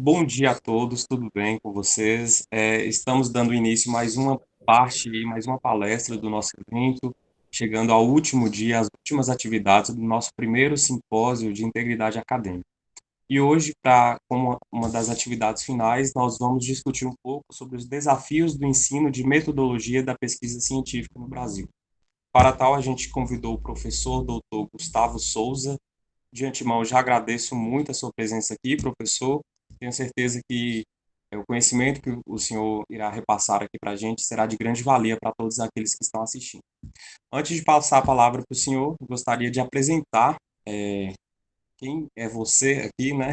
Bom dia a todos, tudo bem com vocês? Estamos dando início a mais uma parte, mais uma palestra do nosso evento, chegando ao último dia, às últimas atividades do nosso primeiro simpósio de integridade acadêmica. E hoje, como uma das atividades finais, nós vamos discutir um pouco sobre os desafios do ensino de metodologia da pesquisa científica no Brasil. Para tal, a gente convidou o professor doutor Gustavo Souza. De antemão, já agradeço muito a sua presença aqui, professor. Tenho certeza que o conhecimento que o senhor irá repassar aqui para a gente será de grande valia para todos aqueles que estão assistindo. Antes de passar a palavra para o senhor, gostaria de apresentar quem é você aqui, né,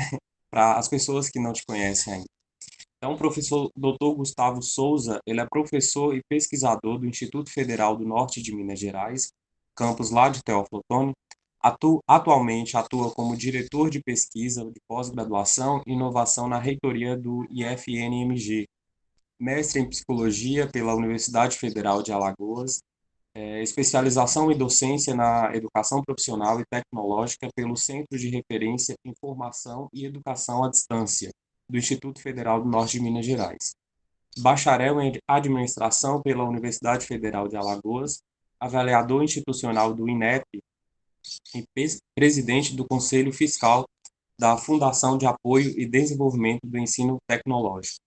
para as pessoas que não te conhecem ainda. Então, o professor Dr. Gustavo Souza, ele é professor e pesquisador do Instituto Federal do Norte de Minas Gerais, campus lá de Teófilo Otoni. Atualmente atua como diretor de pesquisa de pós-graduação e inovação na reitoria do IFNMG, mestre em psicologia pela Universidade Federal de Alagoas, especialização em docência na educação profissional e tecnológica pelo Centro de Referência em Formação e Educação à Distância, do Instituto Federal do Norte de Minas Gerais. Bacharel em Administração pela Universidade Federal de Alagoas, avaliador institucional do INEP e presidente do Conselho Fiscal da Fundação de Apoio e Desenvolvimento do Ensino Tecnológico.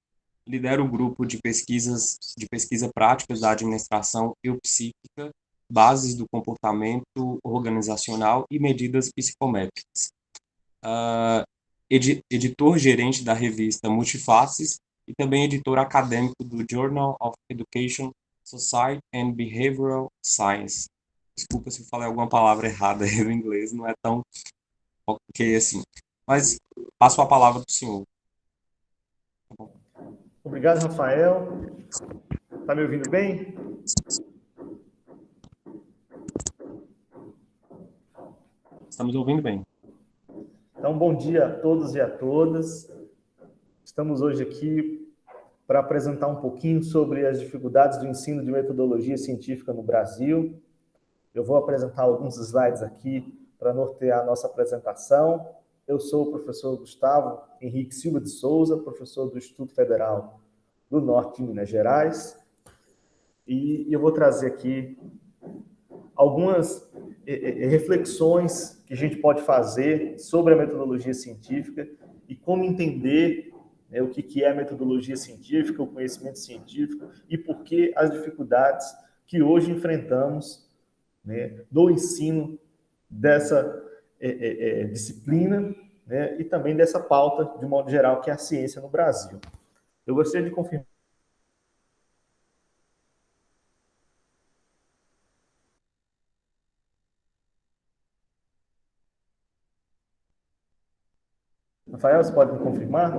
Lidera o grupo de pesquisa práticas da administração eupsíquica, bases do comportamento organizacional e medidas psicométricas. Editor-gerente da revista Multifaces e também editor acadêmico do Journal of Education, Society and Behavioral Science. Desculpa se eu falei alguma palavra errada aí no inglês, não é tão ok assim. Mas passo a palavra para o senhor. Obrigado, Rafael. Está me ouvindo bem? Estamos ouvindo bem. Então, bom dia a todos e a todas. Estamos hoje aqui para apresentar um pouquinho sobre as dificuldades do ensino de metodologia científica no Brasil. Eu vou apresentar alguns slides aqui para nortear a nossa apresentação. Eu sou o professor Gustavo Henrique Silva de Souza, professor do Instituto Federal do Norte de Minas Gerais. E eu vou trazer aqui algumas reflexões que a gente pode fazer sobre a metodologia científica e como entender o que é a metodologia científica, o conhecimento científico e por que as dificuldades que hoje enfrentamos no ensino dessa disciplina e também dessa pauta, de modo geral, que é a ciência no Brasil. Eu gostaria de confirmar. Rafael, você pode me confirmar?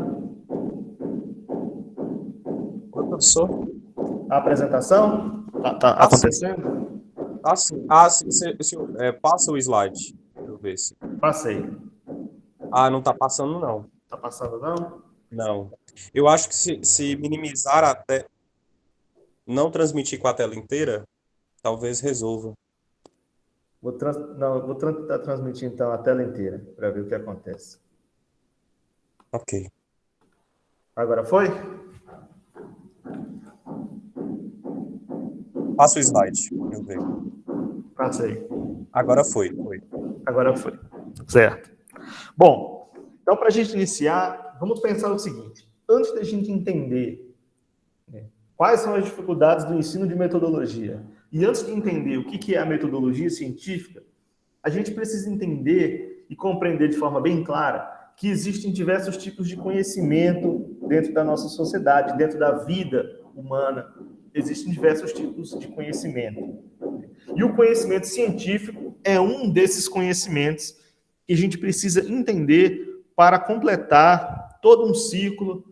Oi, professor. A apresentação está acontecendo? Senhor, passa o slide. Deixa eu ver se. Passei. Não está passando, não. Está passando, não? Não. Eu acho que se minimizar até não transmitir com a tela inteira, talvez resolva. Vou tentar transmitir, então, a tela inteira, para ver o que acontece. Ok. Agora foi? Passa o slide. Deixa eu ver. Passei. Agora foi. Agora foi. Certo. Bom, então, para a gente iniciar, vamos pensar o seguinte. Antes da gente entender quais são as dificuldades do ensino de metodologia, e antes de entender o que é a metodologia científica, a gente precisa entender e compreender de forma bem clara que existem diversos tipos de conhecimento dentro da nossa sociedade, dentro da vida humana. Existem diversos tipos de conhecimento. E o conhecimento científico é um desses conhecimentos que a gente precisa entender para completar todo um ciclo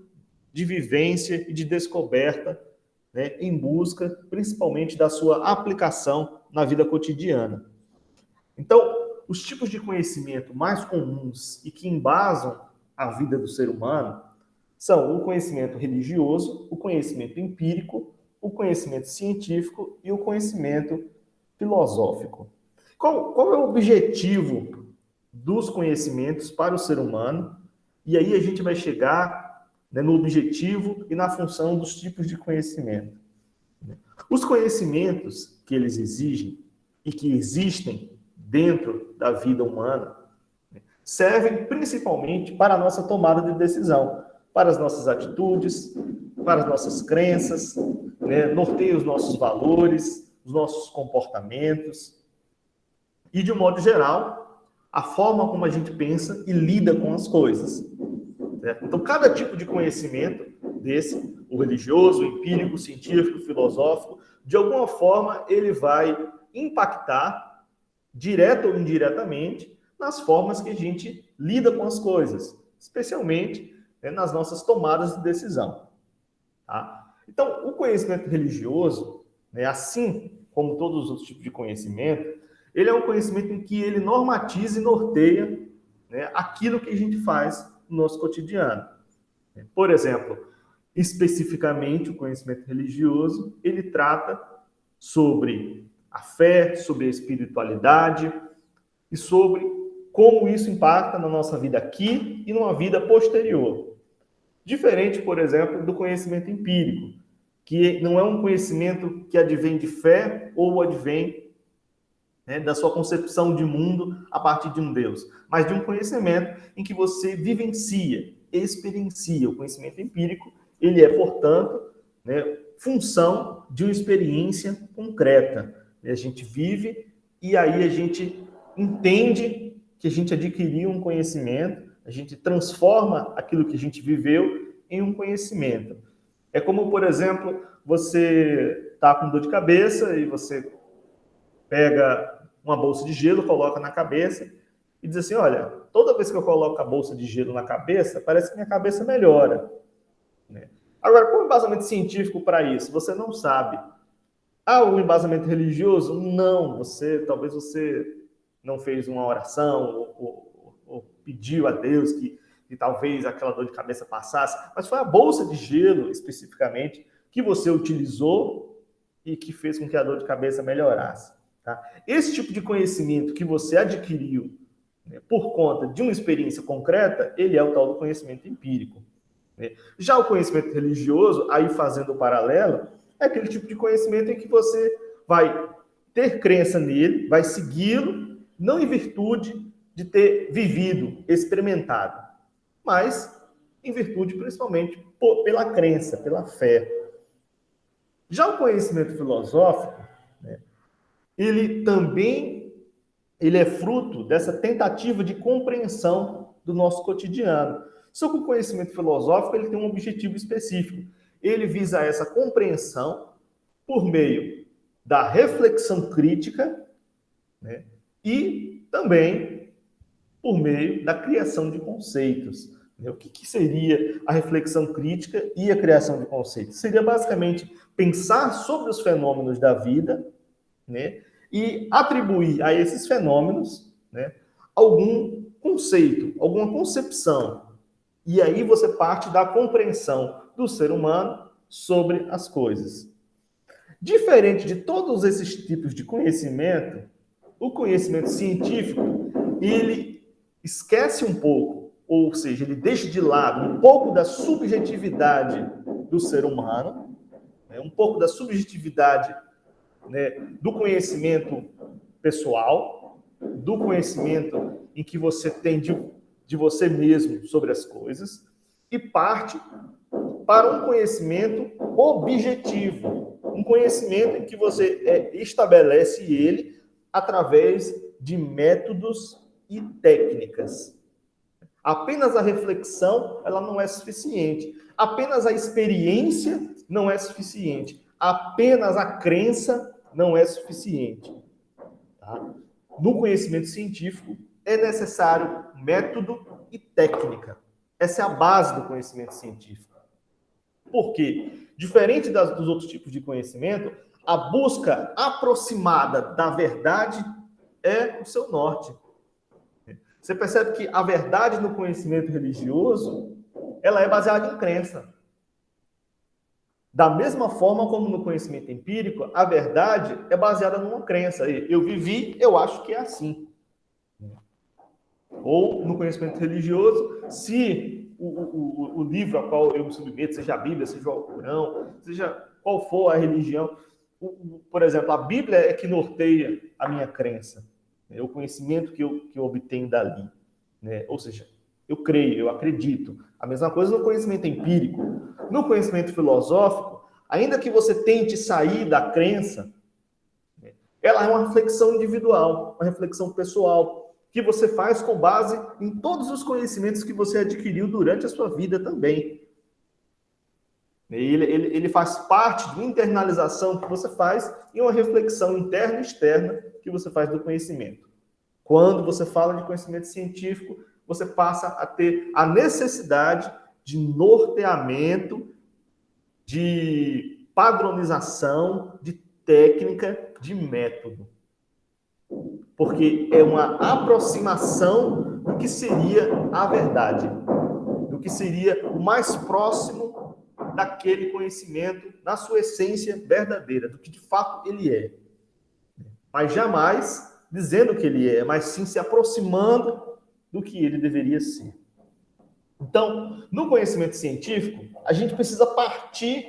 de vivência e de descoberta, em busca, principalmente, da sua aplicação na vida cotidiana. Então, os tipos de conhecimento mais comuns e que embasam a vida do ser humano são o conhecimento religioso, o conhecimento empírico, o conhecimento científico e o conhecimento filosófico. Qual é o objetivo dos conhecimentos para o ser humano? E aí a gente vai chegar né, no objetivo e na função dos tipos de conhecimento. Os conhecimentos que eles exigem e que existem dentro da vida humana servem principalmente para a nossa tomada de decisão, para as nossas atitudes, para as nossas crenças, né, norteia os nossos valores, os nossos comportamentos e, de um modo geral, a forma como a gente pensa e lida com as coisas. Certo? Então, cada tipo de conhecimento desse, o religioso, o empírico, o científico, o filosófico, de alguma forma ele vai impactar, direta ou indiretamente, nas formas que a gente lida com as coisas, especialmente, né, nas nossas tomadas de decisão. Tá? Então, o conhecimento religioso, né, assim como todos os outros tipos de conhecimento, ele é um conhecimento em que ele normatiza e norteia, né, aquilo que a gente faz no nosso cotidiano. Por exemplo, especificamente o conhecimento religioso, ele trata sobre a fé, sobre a espiritualidade e sobre como isso impacta na nossa vida aqui e numa vida posterior. Diferente, por exemplo, do conhecimento empírico, que não é um conhecimento que advém de fé ou advém, né, da sua concepção de mundo a partir de um Deus, mas de um conhecimento em que você vivencia, experiencia. O conhecimento empírico, ele é, portanto, né, função de uma experiência concreta. A gente vive e aí a gente entende que a gente adquiriu um conhecimento, a gente transforma aquilo que a gente viveu em um conhecimento. É como, por exemplo, você está com dor de cabeça e você pega uma bolsa de gelo, coloca na cabeça e diz assim, olha, toda vez que eu coloco a bolsa de gelo na cabeça, parece que minha cabeça melhora. Agora, qual é o embasamento científico para isso? Você não sabe. Ah, o embasamento religioso? Não, talvez você não fez uma oração ou pediu a Deus que talvez aquela dor de cabeça passasse, mas foi a bolsa de gelo, especificamente, que você utilizou e que fez com que a dor de cabeça melhorasse. Tá? Esse tipo de conhecimento que você adquiriu, né, por conta de uma experiência concreta, ele é o tal do conhecimento empírico. Né? Já o conhecimento religioso, aí fazendo o paralelo, é aquele tipo de conhecimento em que você vai ter crença nele, vai segui-lo, não em virtude de ter vivido, experimentado, mas em virtude, principalmente, pela crença, pela fé. Já o conhecimento filosófico, né, ele é fruto dessa tentativa de compreensão do nosso cotidiano. Só que o conhecimento filosófico ele tem um objetivo específico. Ele visa essa compreensão por meio da reflexão crítica, né, e também por meio da criação de conceitos. O que seria a reflexão crítica e a criação de conceitos? Seria basicamente pensar sobre os fenômenos da vida, né, e atribuir a esses fenômenos, né, algum conceito, alguma concepção. E aí você parte da compreensão do ser humano sobre as coisas. Diferente de todos esses tipos de conhecimento, o conhecimento científico, ele esquece um pouco, ou seja, ele deixa de lado um pouco da subjetividade do ser humano, né, um pouco da subjetividade, né, do conhecimento pessoal, do conhecimento em que você tem de você mesmo sobre as coisas, e parte para um conhecimento objetivo, um conhecimento em que você estabelece ele através de métodos e técnicas. Apenas a reflexão, ela não é suficiente. Apenas a experiência não é suficiente. Apenas a crença não é suficiente. Tá? No conhecimento científico, é necessário método e técnica. Essa é a base do conhecimento científico. Por quê? Diferente dos outros tipos de conhecimento, a busca aproximada da verdade é o seu norte. Você percebe que a verdade no conhecimento religioso, ela é baseada em crença. Da mesma forma como no conhecimento empírico, a verdade é baseada numa crença. Eu vivi, eu acho que é assim. Ou no conhecimento religioso, se o livro ao qual eu me submeto, seja a Bíblia, seja o Alcorão, seja qual for a religião, por exemplo, a Bíblia é que norteia a minha crença, né? O conhecimento que eu obtenho dali, né? Ou seja, eu creio, eu acredito. A mesma coisa no conhecimento empírico. No conhecimento filosófico, ainda que você tente sair da crença, ela é uma reflexão individual, uma reflexão pessoal, que você faz com base em todos os conhecimentos que você adquiriu durante a sua vida também. Ele faz parte de uma internalização que você faz e uma reflexão interna e externa que você faz do conhecimento. Quando você fala de conhecimento científico, você passa a ter a necessidade de norteamento, de padronização, de técnica, de método. Porque é uma aproximação do que seria a verdade, do que seria o mais próximo daquele conhecimento, na sua essência verdadeira, do que de fato ele é. Mas jamais dizendo que ele é, mas sim se aproximando do que ele deveria ser. Então, no conhecimento científico, a gente precisa partir,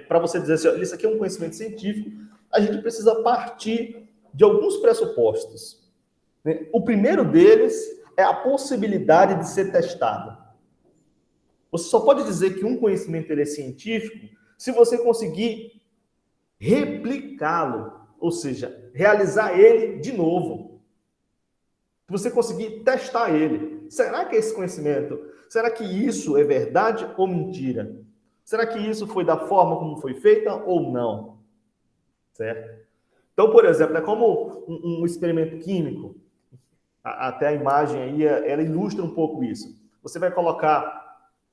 para você dizer assim, isso aqui é um conhecimento científico, a gente precisa partir de alguns pressupostos. O primeiro deles é a possibilidade de ser testado. Você só pode dizer que um conhecimento ele é científico se você conseguir replicá-lo, ou seja, realizar ele de novo. Se você conseguir testar ele. Será que esse conhecimento, será que isso é verdade ou mentira? Será que isso foi da forma como foi feita ou não? Certo? Então, por exemplo, é como um experimento químico. Até a imagem aí, ela ilustra um pouco isso. Você vai colocar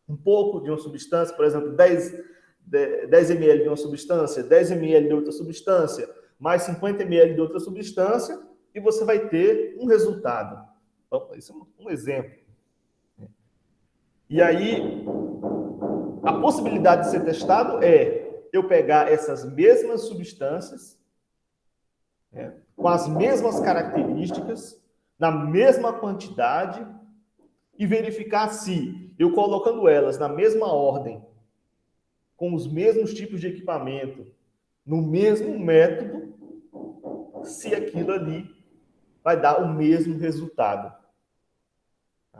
um pouco de uma substância, por exemplo, 10 ml de uma substância, 10 ml de outra substância, mais 50 ml de outra substância, e você vai ter um resultado. Então, isso é um exemplo. E aí, a possibilidade de ser testado é eu pegar essas mesmas substâncias, com as mesmas características, na mesma quantidade, e verificar se eu colocando elas na mesma ordem, com os mesmos tipos de equipamento, no mesmo método, se aquilo ali vai dar o mesmo resultado.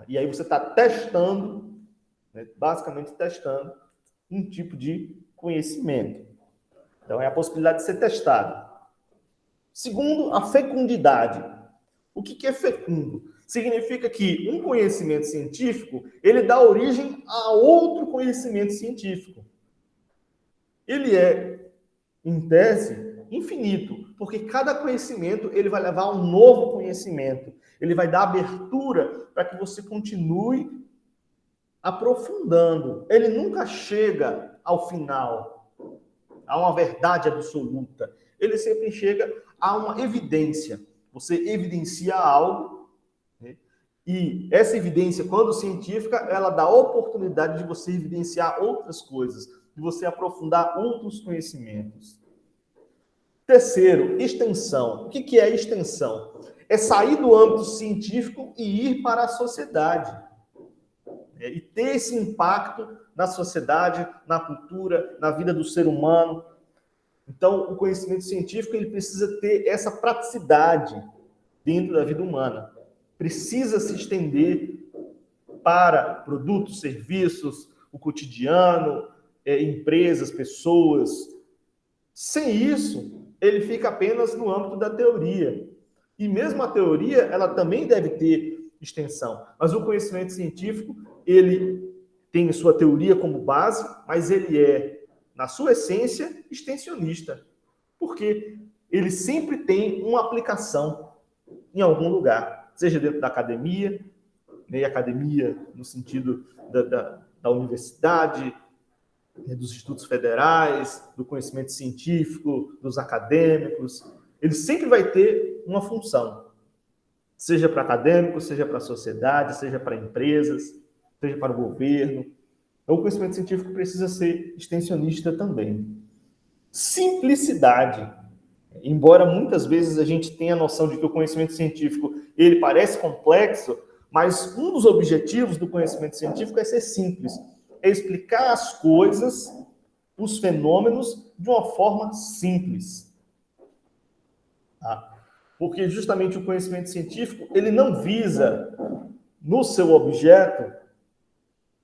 E aí você está testando, basicamente testando, um tipo de conhecimento. Então, é a possibilidade de ser testado. Segundo, a fecundidade. O que é fecundo? Significa que um conhecimento científico, ele dá origem a outro conhecimento científico. Ele é, em tese, infinito, porque cada conhecimento ele vai levar a um novo conhecimento. Ele vai dar abertura para que você continue aprofundando. Ele nunca chega ao final, a uma verdade absoluta. Ele sempre chega a uma evidência. Você evidencia algo, né? E essa evidência, quando científica, ela dá oportunidade de você evidenciar outras coisas, de você aprofundar outros conhecimentos. Terceiro, extensão. O que é extensão? É sair do âmbito científico e ir para a sociedade. E ter esse impacto na sociedade, na cultura, na vida do ser humano. Então, o conhecimento científico ele precisa ter essa praticidade dentro da vida humana. Precisa se estender para produtos, serviços, o cotidiano, empresas, pessoas. Sem isso, ele fica apenas no âmbito da teoria. E mesmo a teoria, ela também deve ter extensão. Mas o conhecimento científico, ele tem sua teoria como base, mas ele é, na sua essência, extensionista. Porque ele sempre tem uma aplicação em algum lugar, seja dentro da academia, né, academia no sentido da universidade, dos institutos federais, do conhecimento científico, dos acadêmicos. Ele sempre vai ter uma função, seja para acadêmicos, seja para a sociedade, seja para empresas, seja para o governo. O conhecimento científico precisa ser extensionista também. Simplicidade. Embora muitas vezes a gente tenha a noção de que o conhecimento científico ele parece complexo, Mas um dos objetivos do conhecimento científico é ser simples, é explicar as coisas, os fenômenos, de uma forma simples. Tá? Porque justamente o conhecimento científico, ele não visa, no seu objeto,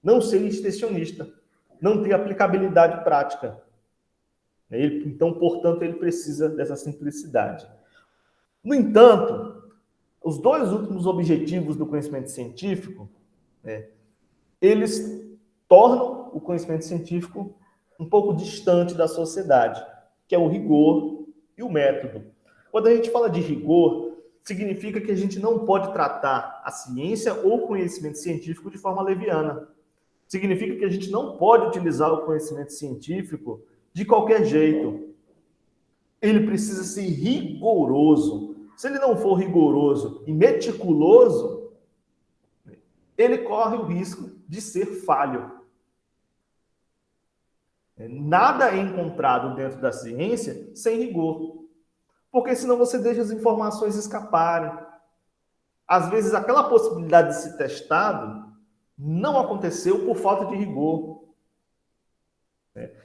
não ser extensionista, não ter aplicabilidade prática. Então, portanto, ele precisa dessa simplicidade. No entanto, os dois últimos objetivos do conhecimento científico, eles tornam o conhecimento científico um pouco distante da sociedade, que é o rigor e o método. Quando a gente fala de rigor, significa que a gente não pode tratar a ciência ou o conhecimento científico de forma leviana. Significa que a gente não pode utilizar o conhecimento científico de qualquer jeito. Ele precisa ser rigoroso. Se ele não for rigoroso e meticuloso, ele corre o risco de ser falho. Nada é encontrado dentro da ciência sem rigor. Porque senão você deixa as informações escaparem. Às vezes, aquela possibilidade de ser testado não aconteceu por falta de rigor.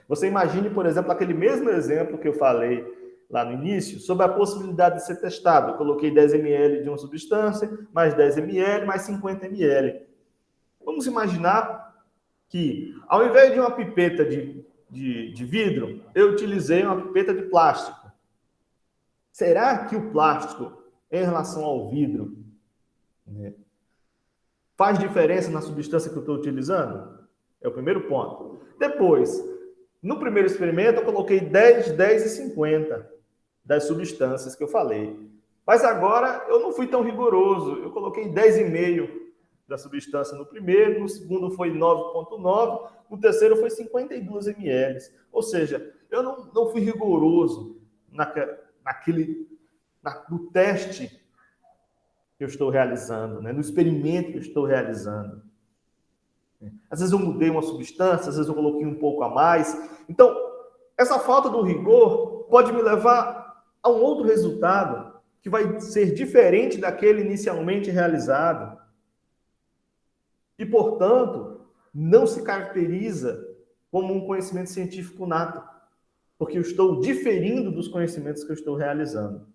Você imagine, por exemplo, aquele mesmo exemplo que eu falei lá no início, sobre a possibilidade de ser testado. Eu coloquei 10 ml de uma substância, mais 10 ml, mais 50 ml. Vamos imaginar que, ao invés de uma pipeta de vidro, eu utilizei uma pipeta de plástico. Será que o plástico, em relação ao vidro, faz diferença na substância que eu estou utilizando? É o primeiro ponto. Depois, no primeiro experimento, eu coloquei 10, 10 e 50 das substâncias que eu falei. Mas agora eu não fui tão rigoroso. Eu coloquei 10,5 da substância no primeiro, no segundo foi 9,9, no terceiro foi 52 ml. Ou seja, eu não fui rigoroso no teste que eu estou realizando, no experimento que eu estou realizando. Às vezes eu mudei uma substância, às vezes eu coloquei um pouco a mais. Então, essa falta do rigor pode me levar a um outro resultado que vai ser diferente daquele inicialmente realizado. E, portanto, não se caracteriza como um conhecimento científico nato, porque eu estou diferindo dos conhecimentos que eu estou realizando.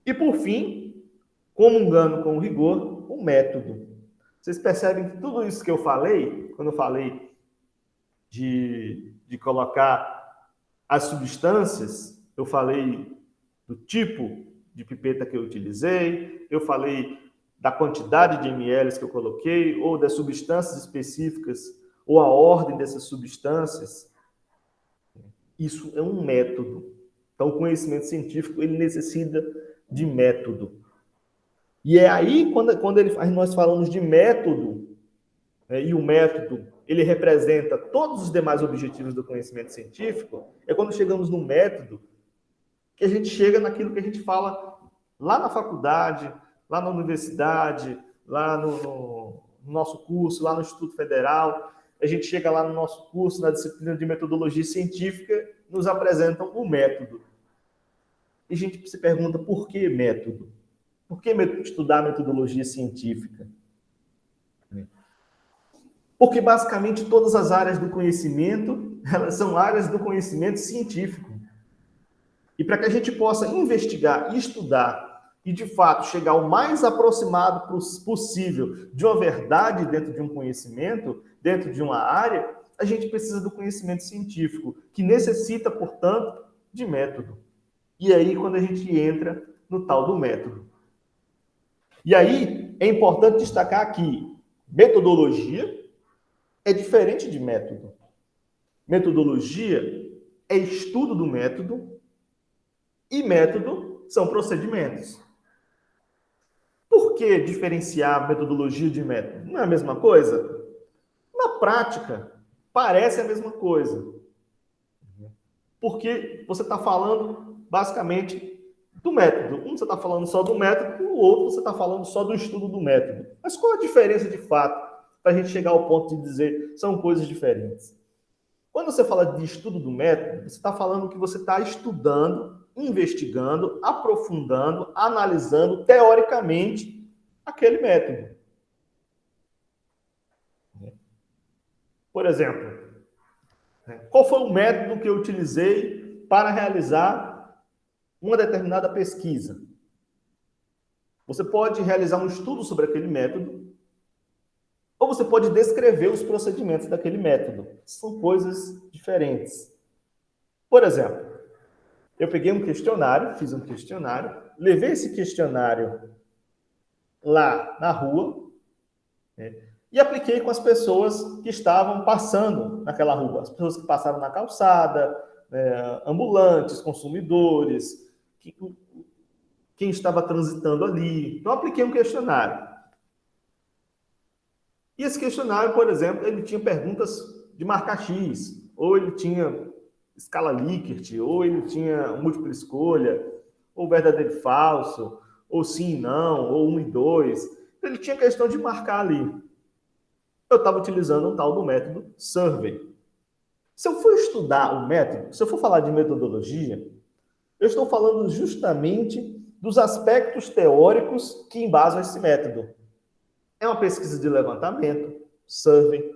E, por fim, comungando com o rigor, o método. Vocês percebem que tudo isso que eu falei, quando eu falei de colocar as substâncias, eu falei do tipo de pipeta que eu utilizei, eu falei da quantidade de ml que eu coloquei, ou das substâncias específicas, ou a ordem dessas substâncias. Isso é um método. Então, o conhecimento científico, ele necessita de método. E é aí, quando nós falamos de método, e o método, ele representa todos os demais objetivos do conhecimento científico, é quando chegamos no método que a gente chega naquilo que a gente fala lá na faculdade, lá na universidade, lá no nosso curso, lá no Instituto Federal. A gente chega lá no nosso curso, na disciplina de metodologia científica, nos apresentam o método. E a gente se pergunta, por que método? Por que estudar metodologia científica? Porque, basicamente, todas as áreas do conhecimento, elas são áreas do conhecimento científico. E para que a gente possa investigar e estudar e, de fato, chegar o mais aproximado possível de uma verdade dentro de um conhecimento, dentro de uma área, a gente precisa do conhecimento científico, que necessita, portanto, de método. E aí, quando a gente entra no tal do método. E aí, é importante destacar que metodologia é diferente de método. Metodologia é estudo do método e método são procedimentos. Por que diferenciar metodologia de método? Não é a mesma coisa? Na prática, parece a mesma coisa. Porque você está falando, basicamente, do método. Um você está falando só do método, o outro você está falando só do estudo do método. Mas qual a diferença de fato para a gente chegar ao ponto de dizer são coisas diferentes? Quando você fala de estudo do método, você está falando que você está estudando, investigando, aprofundando, analisando teoricamente aquele método. Por exemplo, qual foi o método que eu utilizei para realizar uma determinada pesquisa? Você pode realizar um estudo sobre aquele método, ou você pode descrever os procedimentos daquele método. São coisas diferentes. Por exemplo, eu peguei um questionário, fiz um questionário, levei esse questionário lá na rua, né, e apliquei com as pessoas que estavam passando naquela rua, as pessoas que passaram na calçada, ambulantes, consumidores, quem estava transitando ali. Então, apliquei um questionário. E esse questionário, por exemplo, ele tinha perguntas de marca X, ou ele tinha escala Likert, ou ele tinha múltipla escolha, ou verdadeiro e falso, ou sim e não, ou 1 e 2. Então, ele tinha questão de marcar ali. Eu estava utilizando um tal do método Survey. Se eu for estudar o método, se eu for falar de metodologia, eu estou falando justamente dos aspectos teóricos que embasam esse método. É uma pesquisa de levantamento, survey.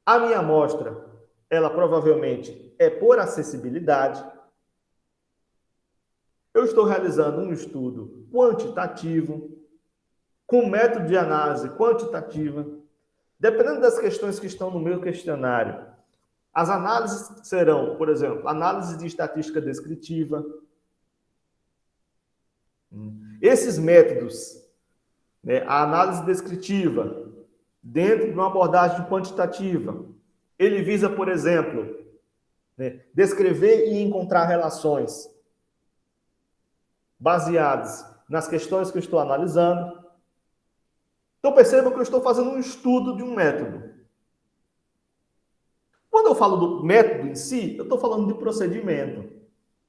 A minha amostra, ela provavelmente é por acessibilidade. Eu estou realizando um estudo quantitativo, com método de análise quantitativa. Dependendo das questões que estão no meu questionário, as análises serão, por exemplo, análise de estatística descritiva. Esses métodos, né, a análise descritiva, dentro de uma abordagem quantitativa, ele visa, por exemplo, né, descrever e encontrar relações baseadas nas questões que eu estou analisando. Então, perceba que eu estou fazendo um estudo de um método. Quando eu falo do método em si, eu estou falando de procedimento.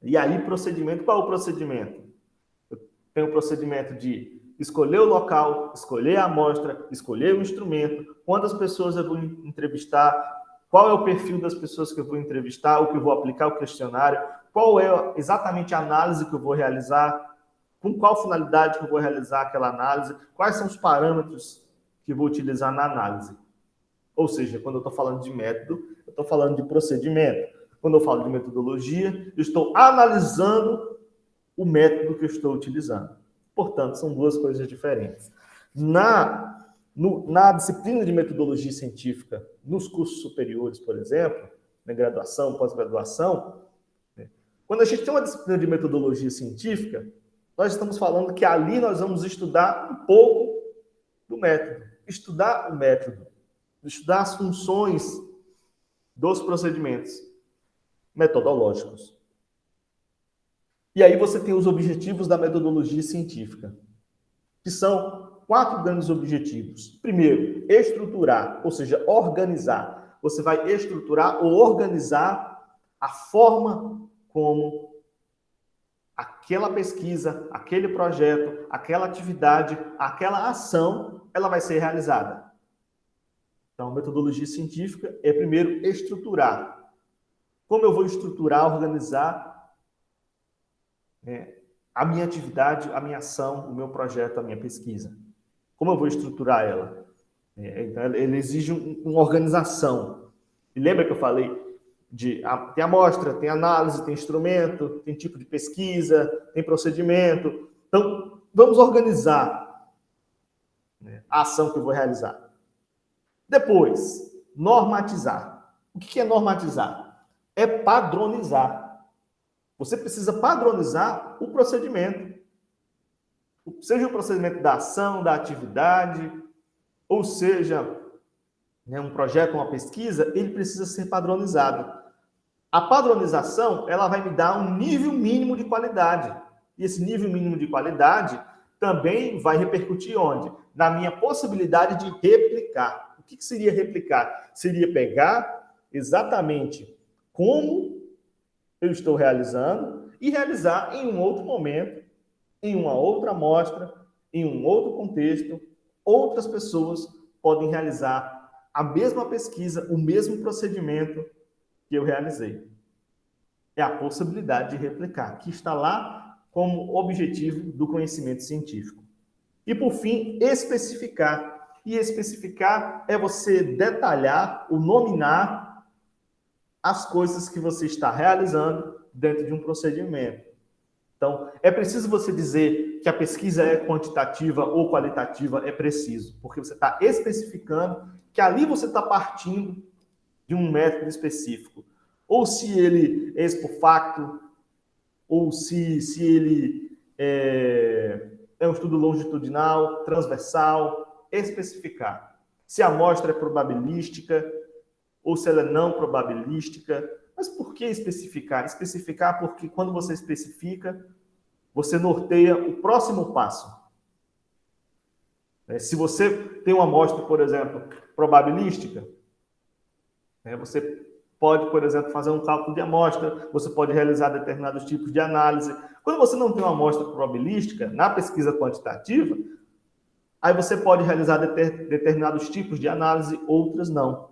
E aí, procedimento, qual é o procedimento? Eu tenho o procedimento de escolher o local, escolher a amostra, escolher o instrumento, quantas pessoas eu vou entrevistar, qual é o perfil das pessoas que eu vou entrevistar, o que eu vou aplicar o questionário, qual é exatamente a análise que eu vou realizar, com qual finalidade que eu vou realizar aquela análise, quais são os parâmetros que eu vou utilizar na análise. Ou seja, quando eu estou falando de método, eu estou falando de procedimento. Quando eu falo de metodologia, eu estou analisando o método que eu estou utilizando. Portanto, são duas coisas diferentes. Na disciplina de metodologia científica, nos cursos superiores, por exemplo, na graduação, pós-graduação, né, quando a gente tem uma disciplina de metodologia científica, nós estamos falando que ali nós vamos estudar um pouco do método, estudar o método, estudar as funções dos procedimentos metodológicos. E aí você tem os objetivos da metodologia científica, que são 4 grandes objetivos. Primeiro, estruturar, ou seja, organizar. Você vai estruturar ou organizar a forma como aquela pesquisa, aquele projeto, aquela atividade, aquela ação, ela vai ser realizada. Então, a metodologia científica é, primeiro, estruturar. Como eu vou estruturar, organizar a minha atividade, a minha ação, o meu projeto, a minha pesquisa? Como eu vou estruturar ela? Então, ele exige uma organização. E lembra que eu falei tem amostra, tem análise, tem instrumento, tem tipo de pesquisa, tem procedimento. Então, vamos organizar a ação que eu vou realizar. Depois, normatizar. O que é normatizar? É padronizar. Você precisa padronizar o procedimento. Seja o procedimento da ação, da atividade, ou seja, um projeto, uma pesquisa, ele precisa ser padronizado. A padronização, ela vai me dar um nível mínimo de qualidade. E esse nível mínimo de qualidade também vai repercutir onde? Na minha possibilidade de replicar. O que seria replicar? Seria pegar exatamente como eu estou realizando e realizar em um outro momento, em uma outra amostra, em um outro contexto. Outras pessoas podem realizar a mesma pesquisa, o mesmo procedimento que eu realizei. É a possibilidade de replicar, que está lá como objetivo do conhecimento científico. E, por fim, especificar. E especificar é você detalhar ou nominar as coisas que você está realizando dentro de um procedimento. Então, é preciso você dizer que a pesquisa é quantitativa ou qualitativa, é preciso, porque você está especificando que ali você está partindo de um método específico. Ou se ele é ex post facto, ou se ele é um estudo longitudinal, transversal, especificar. Se a amostra é probabilística ou se ela é não probabilística. Mas por que especificar? Especificar porque quando você especifica, você norteia o próximo passo. Se você tem uma amostra, por exemplo, probabilística, você pode, por exemplo, fazer um cálculo de amostra, você pode realizar determinados tipos de análise. Quando você não tem uma amostra probabilística, na pesquisa quantitativa, aí você pode realizar determinados tipos de análise, outras não.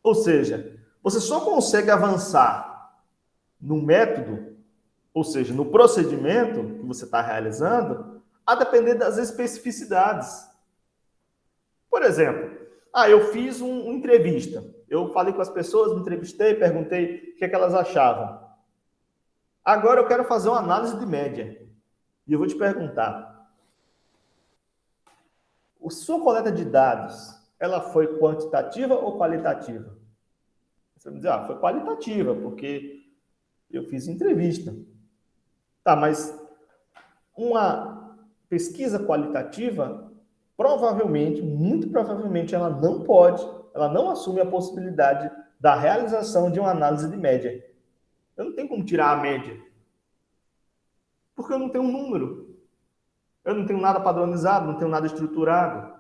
Ou seja, você só consegue avançar no método, ou seja, no procedimento que você está realizando, a depender das especificidades. Por exemplo, eu fiz uma entrevista. Eu falei com as pessoas, me entrevistei, perguntei o que elas achavam. Agora eu quero fazer uma análise de média. E eu vou te perguntar, a sua coleta de dados, ela foi quantitativa ou qualitativa? Você vai dizer, foi qualitativa, porque eu fiz entrevista. Tá, mas uma pesquisa qualitativa, provavelmente, muito provavelmente, ela não assume a possibilidade da realização de uma análise de média. Eu não tenho como tirar a média, porque eu não tenho um número. Eu não tenho nada padronizado, não tenho nada estruturado.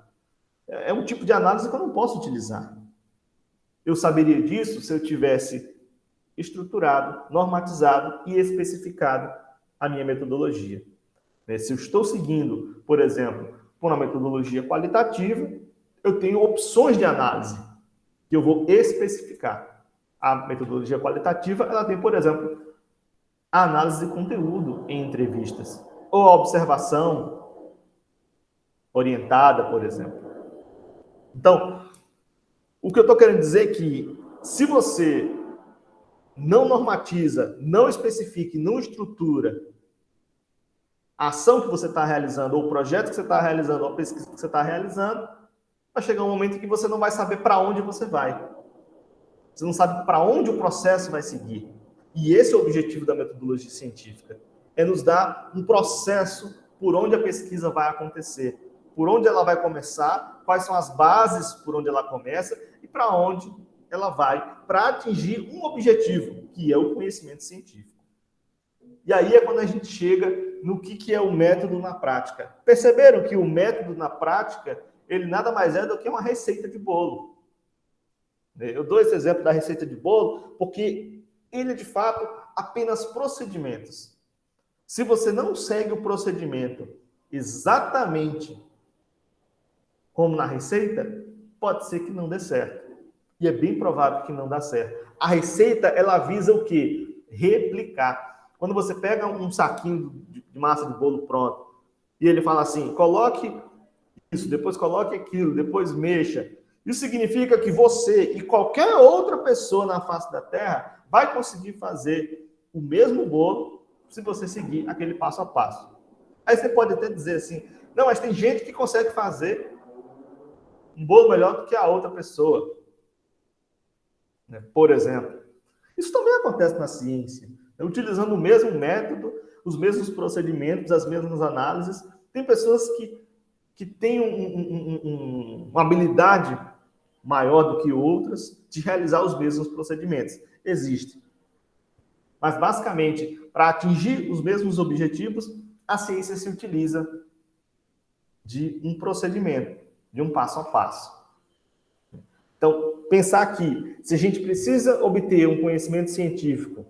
É um tipo de análise que eu não posso utilizar. Eu saberia disso se eu tivesse estruturado, normatizado e especificado a minha metodologia. Se eu estou seguindo, por exemplo, por uma metodologia qualitativa, eu tenho opções de análise que eu vou especificar. A metodologia qualitativa, ela tem, por exemplo, a análise de conteúdo em entrevistas, ou a observação orientada, por exemplo. Então, o que eu estou querendo dizer é que, se você não normatiza, não especifica, não estrutura a ação que você está realizando, ou o projeto que você está realizando, ou a pesquisa que você está realizando, vai chegar um momento em que você não vai saber para onde você vai. Você não sabe para onde o processo vai seguir. E esse é o objetivo da metodologia científica. É nos dar um processo por onde a pesquisa vai acontecer, por onde ela vai começar, quais são as bases por onde ela começa e para onde ela vai, para atingir um objetivo, que é o conhecimento científico. E aí é quando a gente chega no que é o método na prática. Perceberam que o método na prática, ele nada mais é do que uma receita de bolo. Eu dou esse exemplo da receita de bolo porque ele é, de fato, apenas procedimentos. Se você não segue o procedimento exatamente como na receita, pode ser que não dê certo. E é bem provável que não dá certo. A receita, ela visa o quê? Replicar. Quando você pega um saquinho de massa de bolo pronto e ele fala assim, coloque isso, depois coloque aquilo, depois mexa. Isso significa que você e qualquer outra pessoa na face da Terra vai conseguir fazer o mesmo bolo se você seguir aquele passo a passo. Aí você pode até dizer assim, não, mas tem gente que consegue fazer um bolo melhor do que a outra pessoa. Por exemplo. Isso também acontece na ciência. Utilizando o mesmo método, os mesmos procedimentos, as mesmas análises. Tem pessoas que têm uma habilidade maior do que outras de realizar os mesmos procedimentos. Existe. Mas, basicamente, para atingir os mesmos objetivos, a ciência se utiliza de um procedimento, de um passo a passo. Então, pensar que se a gente precisa obter um conhecimento científico,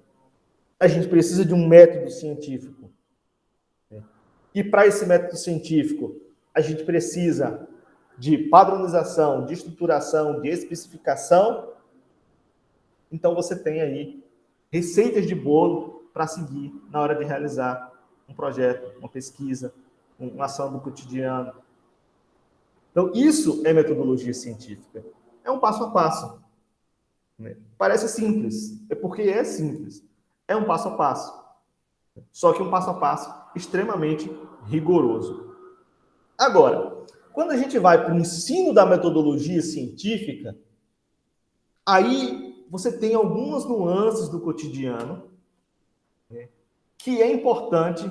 a gente precisa de um método científico. E para esse método científico, a gente precisa de padronização, de estruturação, de especificação. Então, você tem aí receitas de bolo para seguir na hora de realizar um projeto, uma pesquisa, uma ação do cotidiano. Então, isso é metodologia científica. É um passo a passo. Né? Parece simples, é porque é simples. É um passo a passo. Só que um passo a passo extremamente rigoroso. Agora, quando a gente vai para o ensino da metodologia científica, aí você tem algumas nuances do cotidiano, né, que é importante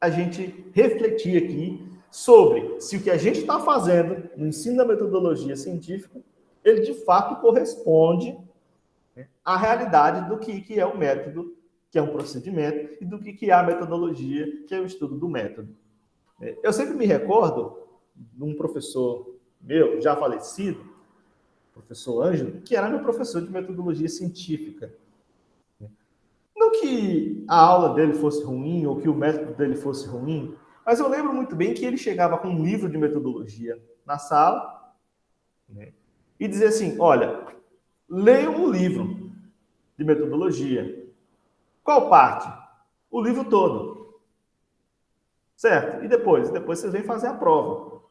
a gente refletir aqui sobre se o que a gente está fazendo no ensino da metodologia científica, ele de fato corresponde, né, à realidade do que é o método, que é um procedimento, e do que é a metodologia, que é o estudo do método. Eu sempre me recordo de um professor meu, já falecido, professor Ângelo, que era meu professor de metodologia científica. Não que a aula dele fosse ruim ou que o método dele fosse ruim, mas eu lembro muito bem que ele chegava com um livro de metodologia na sala, né, e dizia assim, olha, leiam o livro de metodologia. Qual parte? O livro todo. Certo? E depois? Depois vocês vêm fazer a prova.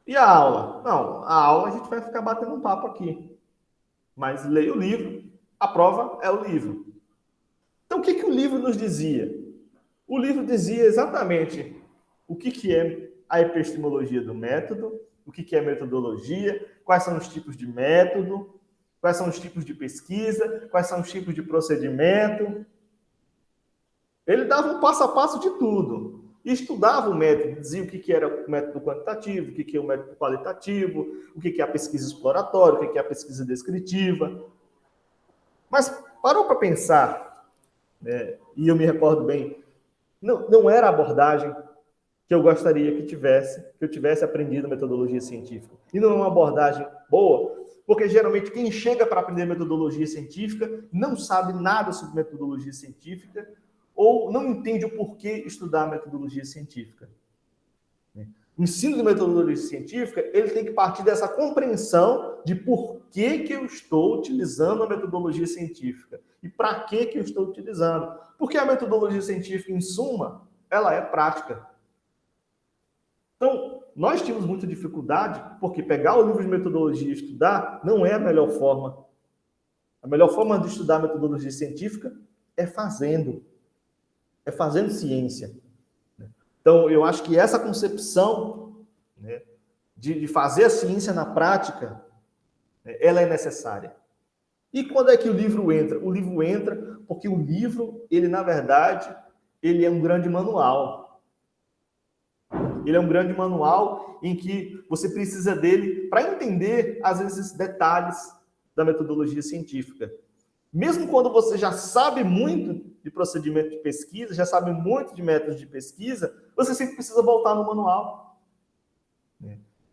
E a aula? Não, a aula a gente vai ficar batendo um papo aqui. Mas leia o livro, a prova é o livro. Então, o que o livro nos dizia? O livro dizia exatamente o que é a epistemologia do método, o que é metodologia, quais são os tipos de método, quais são os tipos de pesquisa, quais são os tipos de procedimento. Ele dava um passo a passo de tudo. E estudava o método, dizia o que era o método quantitativo, o que é o método qualitativo, o que é a pesquisa exploratória, o que é a pesquisa descritiva. Mas parou para pensar, né, e eu me recordo bem, não era a abordagem que eu gostaria que eu tivesse aprendido metodologia científica. E não é uma abordagem boa, porque geralmente quem chega para aprender metodologia científica não sabe nada sobre metodologia científica ou não entende o porquê estudar metodologia científica. O ensino de metodologia científica, ele tem que partir dessa compreensão de por que eu estou utilizando a metodologia científica e para que eu estou utilizando. Porque a metodologia científica, em suma, ela é prática. Então, nós tínhamos muita dificuldade, porque pegar o livro de metodologia e estudar não é a melhor forma. A melhor forma de estudar a metodologia científica é fazendo ciência. Então, eu acho que essa concepção, né, de fazer a ciência na prática, né, ela é necessária. E quando é que o livro entra? O livro entra porque o livro, ele, na verdade, ele é um grande manual. Ele é um grande manual em que você precisa dele para entender, às vezes, detalhes da metodologia científica. Mesmo quando você já sabe muito de procedimento de pesquisa, já sabe muito de métodos de pesquisa, você sempre precisa voltar no manual.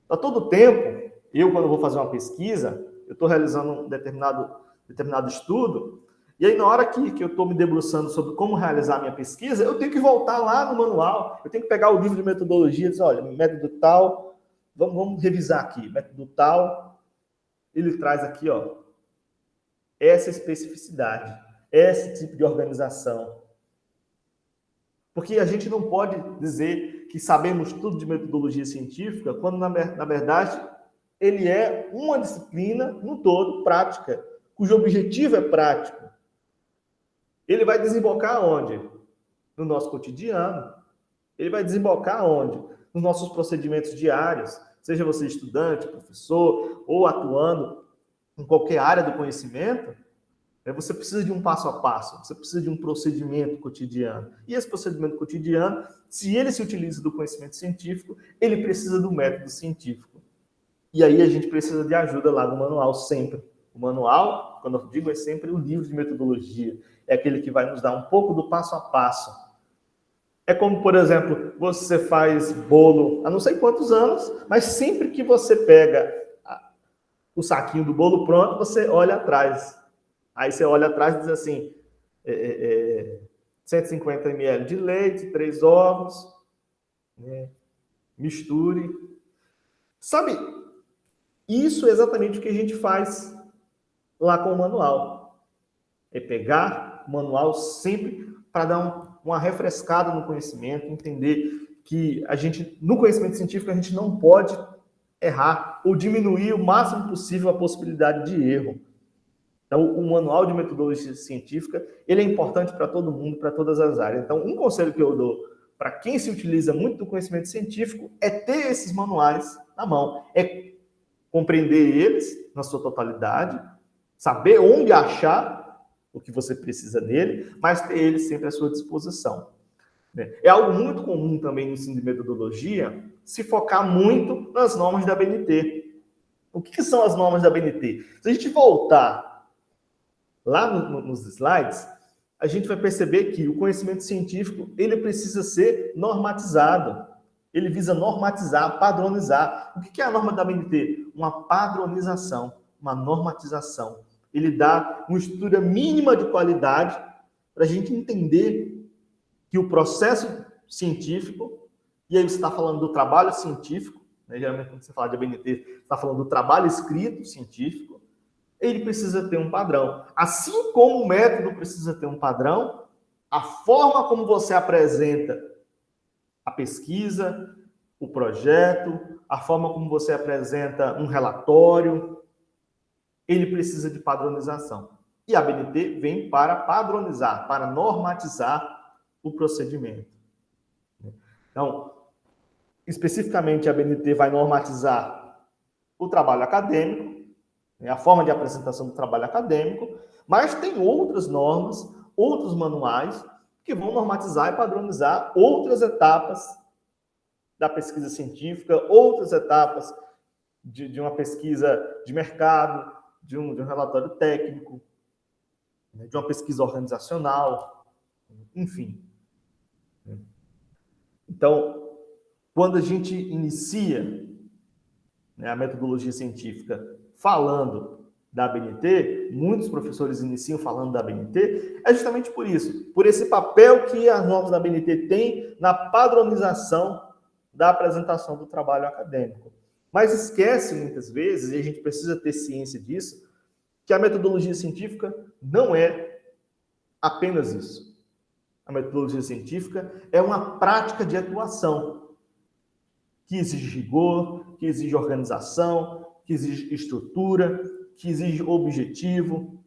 A todo tempo, quando vou fazer uma pesquisa, eu estou realizando um determinado estudo, e aí na hora que eu estou me debruçando sobre como realizar a minha pesquisa, eu tenho que voltar lá no manual, eu tenho que pegar o livro de metodologia e dizer, olha, método tal, vamos revisar aqui, método tal, ele traz aqui, ó, essa especificidade, esse tipo de organização. Porque a gente não pode dizer que sabemos tudo de metodologia científica, quando, na verdade, ele é uma disciplina, no todo, prática, cujo objetivo é prático. Ele vai desembocar onde? No nosso cotidiano. Ele vai desembocar onde? Nos nossos procedimentos diários, seja você estudante, professor, ou atuando em qualquer área do conhecimento, você precisa de um passo a passo, você precisa de um procedimento cotidiano. E esse procedimento cotidiano, se ele se utiliza do conhecimento científico, ele precisa do método científico. E aí a gente precisa de ajuda lá do manual sempre. O manual, quando eu digo, é sempre o livro de metodologia. É aquele que vai nos dar um pouco do passo a passo. É como, por exemplo, você faz bolo há não sei quantos anos, mas sempre que você pega o saquinho do bolo pronto, você olha atrás. Aí você olha atrás e diz assim, 150 ml de leite, 3 ovos, né, misture. Sabe, isso é exatamente o que a gente faz lá com o manual. É pegar o manual sempre para dar uma refrescada no conhecimento, entender que a gente, no conhecimento científico, a gente não pode errar ou diminuir o máximo possível a possibilidade de erro. Então, o manual de metodologia científica, ele é importante para todo mundo, para todas as áreas. Então, um conselho que eu dou para quem se utiliza muito do conhecimento científico é ter esses manuais na mão, é compreender eles na sua totalidade, saber onde achar o que você precisa nele, mas ter eles sempre à sua disposição. É algo muito comum também no ensino de metodologia se focar muito nas normas da ABNT. O que são as normas da ABNT? Se a gente voltar lá nos slides, a gente vai perceber que o conhecimento científico ele precisa ser normatizado. Ele visa normatizar, padronizar. O que é a norma da ABNT? Uma padronização, uma normatização. Ele dá uma estrutura mínima de qualidade para a gente entender que o processo científico, e aí você está falando do trabalho científico, né? Geralmente quando você fala de ABNT, você está falando do trabalho escrito científico, ele precisa ter um padrão. Assim como o método precisa ter um padrão, a forma como você apresenta a pesquisa, o projeto, a forma como você apresenta um relatório, ele precisa de padronização. E a ABNT vem para padronizar, para normatizar o procedimento. Então, especificamente, a ABNT vai normatizar o trabalho acadêmico, a forma de apresentação do trabalho acadêmico, mas tem outras normas, outros manuais, que vão normatizar e padronizar outras etapas da pesquisa científica, outras etapas de uma pesquisa de mercado, de um relatório técnico, de uma pesquisa organizacional, enfim. Então, quando a gente inicia, né, a metodologia científica falando da ABNT, muitos professores iniciam falando da ABNT, é justamente por isso, por esse papel que as normas da ABNT têm na padronização da apresentação do trabalho acadêmico. Mas esquece muitas vezes, e a gente precisa ter ciência disso, que a metodologia científica não é apenas isso. A metodologia científica é uma prática de atuação que exige rigor, que exige organização, que exige estrutura, que exige objetivo.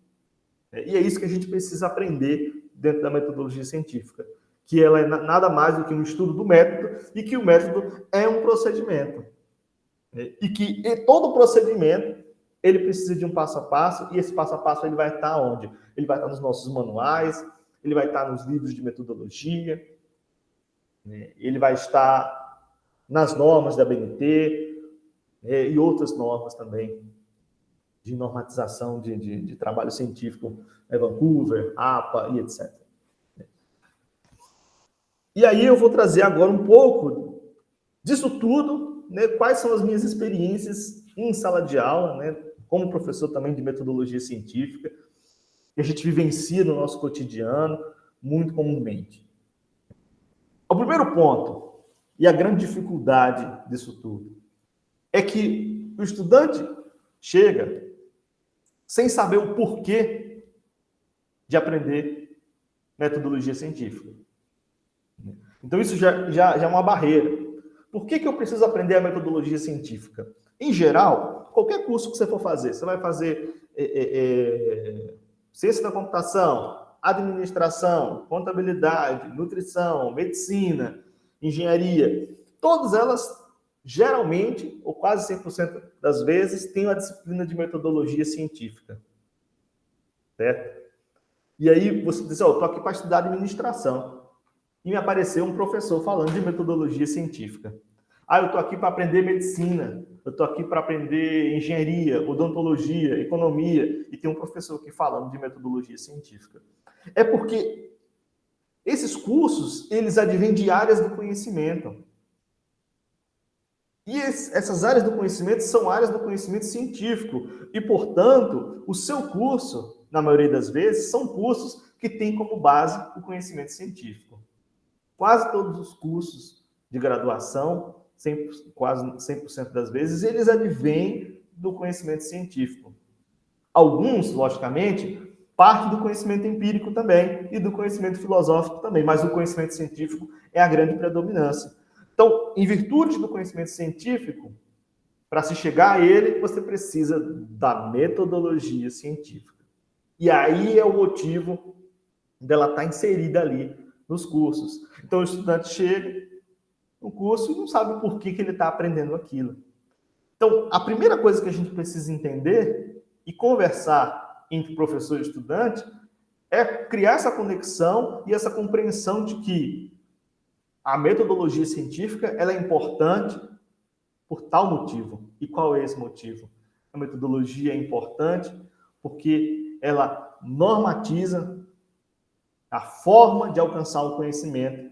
E é isso que a gente precisa aprender dentro da metodologia científica, que ela é nada mais do que um estudo do método e que o método é um procedimento. E que todo procedimento ele precisa de um passo a passo, e esse passo a passo ele vai estar onde? Ele vai estar nos nossos manuais, ele vai estar nos livros de metodologia, ele vai estar nas normas da ABNT e outras normas também de normatização de trabalho científico, Vancouver, APA e etc. E aí eu vou trazer agora um pouco disso tudo, né, quais são as minhas experiências em sala de aula, né, como professor também de metodologia científica, que a gente vivencia no nosso cotidiano, muito comumente. O primeiro ponto, e a grande dificuldade disso tudo, é que o estudante chega sem saber o porquê de aprender metodologia científica. Então, isso já é uma barreira. Por que eu preciso aprender a metodologia científica? Em geral, qualquer curso que você for fazer, você vai fazer ciência da computação, administração, contabilidade, nutrição, medicina, engenharia, todas elas, geralmente, ou quase 100% das vezes, têm uma disciplina de metodologia científica. Certo? E aí você diz, estou aqui para estudar administração. E me apareceu um professor falando de metodologia científica. Eu estou aqui para aprender medicina, eu estou aqui para aprender engenharia, odontologia, economia, e tem um professor aqui falando de metodologia científica. É porque esses cursos, eles advêm de áreas do conhecimento. E essas áreas do conhecimento são áreas do conhecimento científico. E, portanto, o seu curso, na maioria das vezes, são cursos que têm como base o conhecimento científico. Quase todos os cursos de graduação, quase 100% das vezes, eles advêm do conhecimento científico. Alguns, logicamente, partem do conhecimento empírico também e do conhecimento filosófico também, mas o conhecimento científico é a grande predominância. Então, Então, em virtude do conhecimento científico, para se chegar a ele, você precisa da metodologia científica. E aí é o motivo dela estar inserida ali nos cursos. Então, o estudante chega no curso e não sabe por que ele está aprendendo aquilo. Então, a primeira coisa que a gente precisa entender e conversar entre professor e estudante é criar essa conexão e essa compreensão de que a metodologia científica ela é importante por tal motivo. E qual é esse motivo? A metodologia é importante porque ela normatiza a forma de alcançar o conhecimento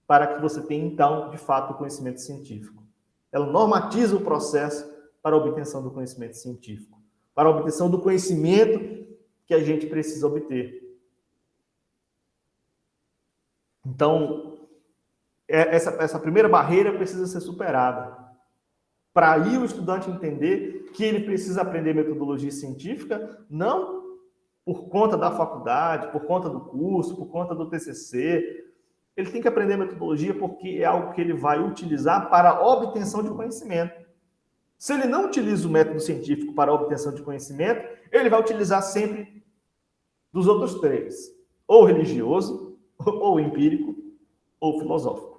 para que você tenha, então, de fato, o conhecimento científico. Ela normatiza o processo para a obtenção do conhecimento científico, para a obtenção do conhecimento que a gente precisa obter. Então, essa primeira barreira precisa ser superada. Para aí o estudante entender que ele precisa aprender metodologia científica, não por conta da faculdade, por conta do curso, por conta do TCC. Ele tem que aprender metodologia porque é algo que ele vai utilizar para a obtenção de conhecimento. Se ele não utiliza o método científico para a obtenção de conhecimento, ele vai utilizar sempre dos outros três, ou religioso, ou empírico, ou filosófico.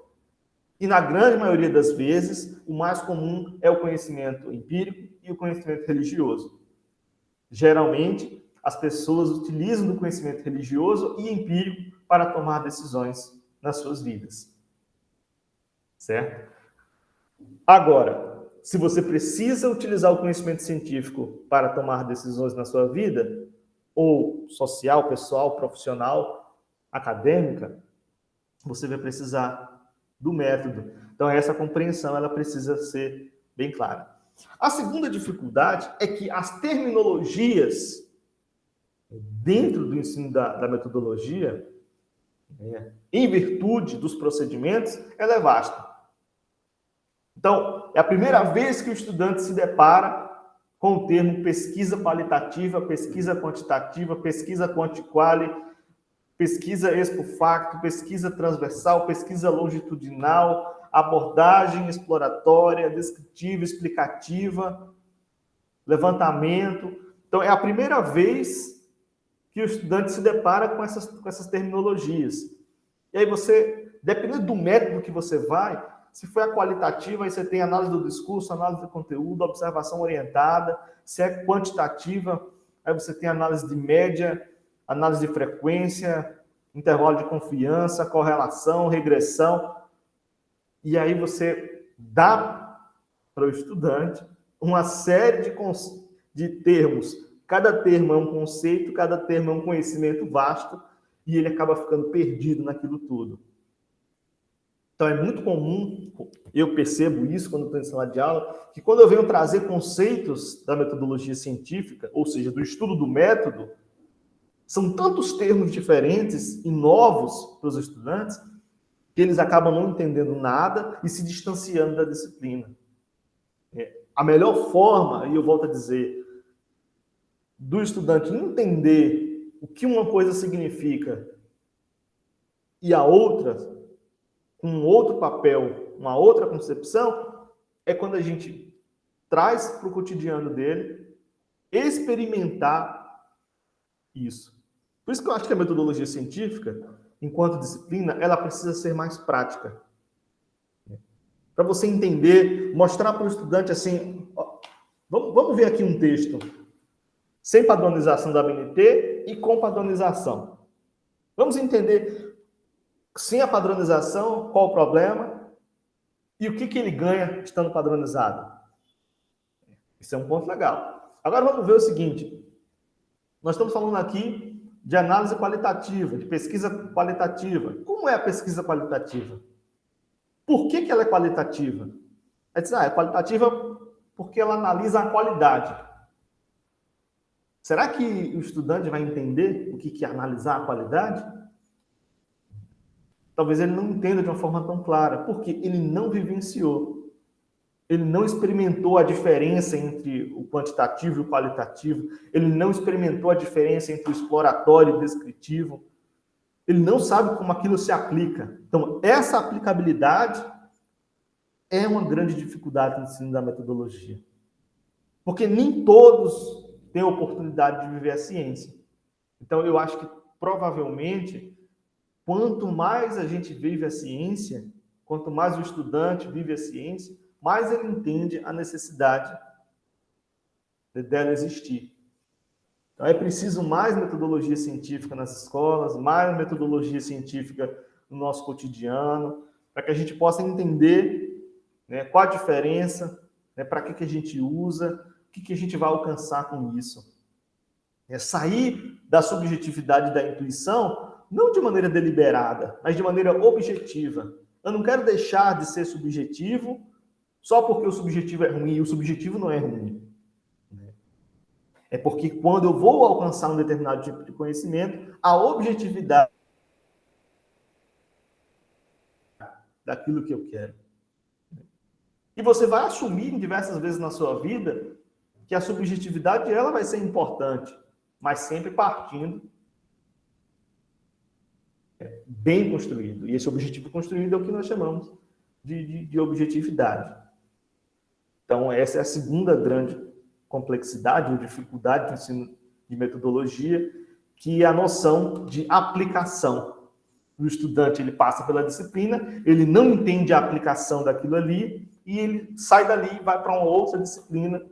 E na grande maioria das vezes, o mais comum é o conhecimento empírico e o conhecimento religioso. Geralmente, as pessoas utilizam do conhecimento religioso e empírico para tomar decisões nas suas vidas. Certo? Agora, se você precisa utilizar o conhecimento científico para tomar decisões na sua vida, ou social, pessoal, profissional, acadêmica, você vai precisar do método. Então, essa compreensão ela precisa ser bem clara. A segunda dificuldade é que as terminologias dentro do ensino da metodologia, em virtude dos procedimentos, ela é vasta. Então, é a primeira vez que o estudante se depara com o termo pesquisa qualitativa, pesquisa quantitativa, pesquisa quanti-quali, pesquisa expo-facto, pesquisa transversal, pesquisa longitudinal, abordagem exploratória, descritiva, explicativa, levantamento. Então, é a primeira vez que o estudante se depara com essas terminologias. E aí você, dependendo do método que você vai, se for a qualitativa, aí você tem análise do discurso, análise do conteúdo, observação orientada. Se é quantitativa, aí você tem análise de média, análise de frequência, intervalo de confiança, correlação, regressão. E aí você dá para o estudante uma série de termos. Cada termo é um conceito, cada termo é um conhecimento vasto, e ele acaba ficando perdido naquilo tudo. Então, é muito comum, eu percebo isso quando estou em sala de aula, que quando eu venho trazer conceitos da metodologia científica, ou seja, do estudo do método, são tantos termos diferentes e novos para os estudantes, que eles acabam não entendendo nada e se distanciando da disciplina. A melhor forma, e eu volto a dizer, do estudante entender o que uma coisa significa e a outra, com um outro papel, uma outra concepção, é quando a gente traz para o cotidiano dele experimentar isso. Por isso que eu acho que a metodologia científica, enquanto disciplina, ela precisa ser mais prática. Para você entender, mostrar para o estudante assim, ó, vamos ver aqui um texto sem padronização da BNT e com padronização. Vamos entender sem a padronização, qual o problema e o que ele ganha estando padronizado. Isso é um ponto legal. Agora vamos ver o seguinte. Nós estamos falando aqui de análise qualitativa, de pesquisa qualitativa. Como é a pesquisa qualitativa? Por que ela é qualitativa? É qualitativa porque ela analisa a qualidade. Será que o estudante vai entender o que é analisar a qualidade? Talvez ele não entenda de uma forma tão clara, porque ele não vivenciou. Ele não experimentou a diferença entre o quantitativo e o qualitativo. Ele não experimentou a diferença entre o exploratório e o descritivo. Ele não sabe como aquilo se aplica. Então, essa aplicabilidade é uma grande dificuldade no ensino da metodologia. Porque nem todos têm a oportunidade de viver a ciência. Então, eu acho que, provavelmente, quanto mais a gente vive a ciência, quanto mais o estudante vive a ciência, mais ele entende a necessidade dela existir. Então, é preciso mais metodologia científica nas escolas, mais metodologia científica no nosso cotidiano, para que a gente possa entender, né, qual a diferença, né, para que a gente usa, o que a gente vai alcançar com isso. É sair da subjetividade da intuição, não de maneira deliberada, mas de maneira objetiva. Eu não quero deixar de ser subjetivo só porque o subjetivo é ruim, e o subjetivo não é ruim. É porque quando eu vou alcançar um determinado tipo de conhecimento, a objetividade daquilo que eu quero. E você vai assumir diversas vezes na sua vida que a subjetividade ela vai ser importante, mas sempre partindo bem construído. E esse objetivo construído é o que nós chamamos de objetividade. Então, essa é a segunda grande complexidade ou dificuldade do ensino de metodologia, que é a noção de aplicação. O estudante ele passa pela disciplina, ele não entende a aplicação daquilo ali, e ele sai dali e vai para uma outra disciplina,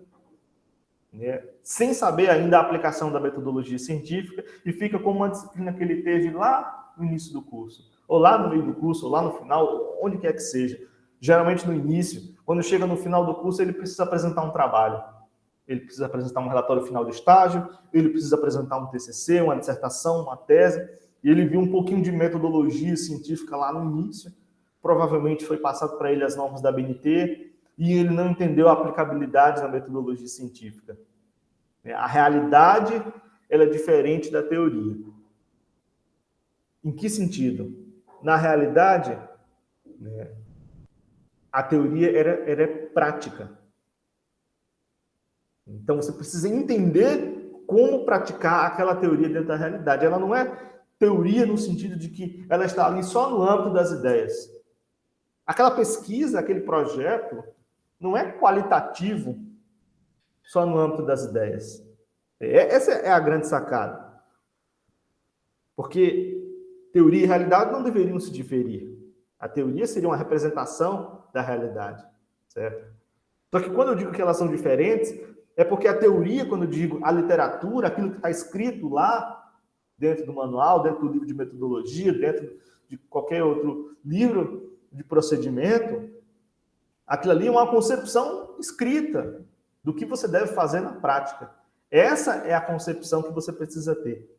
né, sem saber ainda a aplicação da metodologia científica, e fica como uma disciplina que ele teve lá no início do curso, ou lá no meio do curso, ou lá no final, onde quer que seja. Geralmente no início, quando chega no final do curso, ele precisa apresentar um trabalho. Ele precisa apresentar um relatório final do estágio, ele precisa apresentar um TCC, uma dissertação, uma tese, e ele viu um pouquinho de metodologia científica lá no início, provavelmente foi passado para ele as normas da BNT, e ele não entendeu a aplicabilidade da metodologia científica. A realidade ela é diferente da teoria. Em que sentido? Na realidade, né, a teoria era prática. Então, você precisa entender como praticar aquela teoria dentro da realidade. Ela não é teoria no sentido de que ela está ali só no âmbito das ideias. Aquela pesquisa, aquele projeto, não é qualitativo só no âmbito das ideias. Essa é a grande sacada. Porque teoria e realidade não deveriam se diferir. A teoria seria uma representação da realidade, certo? Só que quando eu digo que elas são diferentes, é porque a teoria, quando eu digo a literatura, aquilo que está escrito lá, dentro do manual, dentro do livro de metodologia, dentro de qualquer outro livro de procedimento, aquilo ali é uma concepção escrita do que você deve fazer na prática. Essa é a concepção que você precisa ter.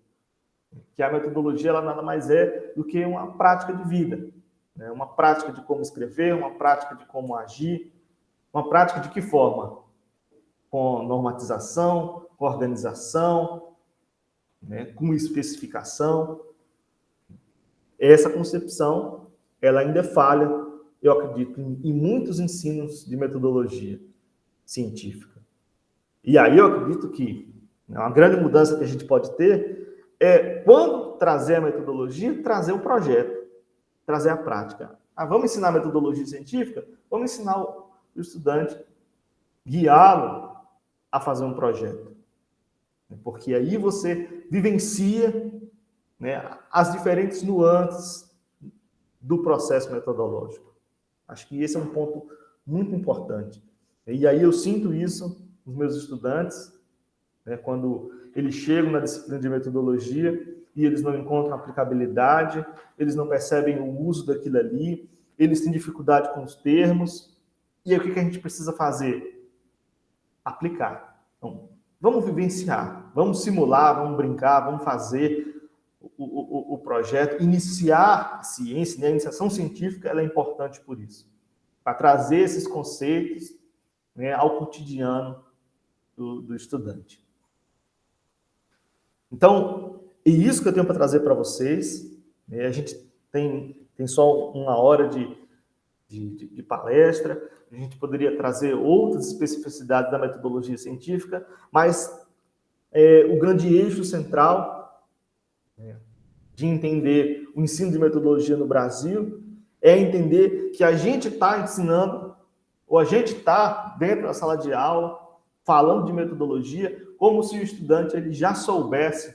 Que a metodologia ela nada mais é do que uma prática de vida. Né? Uma prática de como escrever, uma prática de como agir. Uma prática de que forma? Com normatização, com organização, né? Com especificação. Essa concepção ela ainda é falha, eu acredito, em muitos ensinos de metodologia científica. E aí eu acredito que uma grande mudança que a gente pode ter é, quando trazer a metodologia, trazer o projeto, trazer a prática. Vamos ensinar a metodologia científica? Vamos ensinar o estudante, guiá-lo a fazer um projeto. Porque aí você vivencia, né, as diferentes nuances do processo metodológico. Acho que esse é um ponto muito importante. E aí eu sinto isso nos meus estudantes, né, quando eles chegam na disciplina de metodologia e eles não encontram aplicabilidade, eles não percebem o uso daquilo ali, eles têm dificuldade com os termos. E aí o que a gente precisa fazer? Aplicar. Então, vamos vivenciar, vamos simular, vamos brincar, vamos fazer o projeto, iniciar a ciência, né? A iniciação científica ela é importante por isso, para trazer esses conceitos, né, ao cotidiano do estudante. Então, é isso que eu tenho para trazer para vocês. Né? A gente tem só uma hora de palestra, a gente poderia trazer outras especificidades da metodologia científica, mas o grande eixo central de entender o ensino de metodologia no Brasil é entender que a gente está ensinando Ou a gente está dentro da sala de aula falando de metodologia como se o estudante ele já soubesse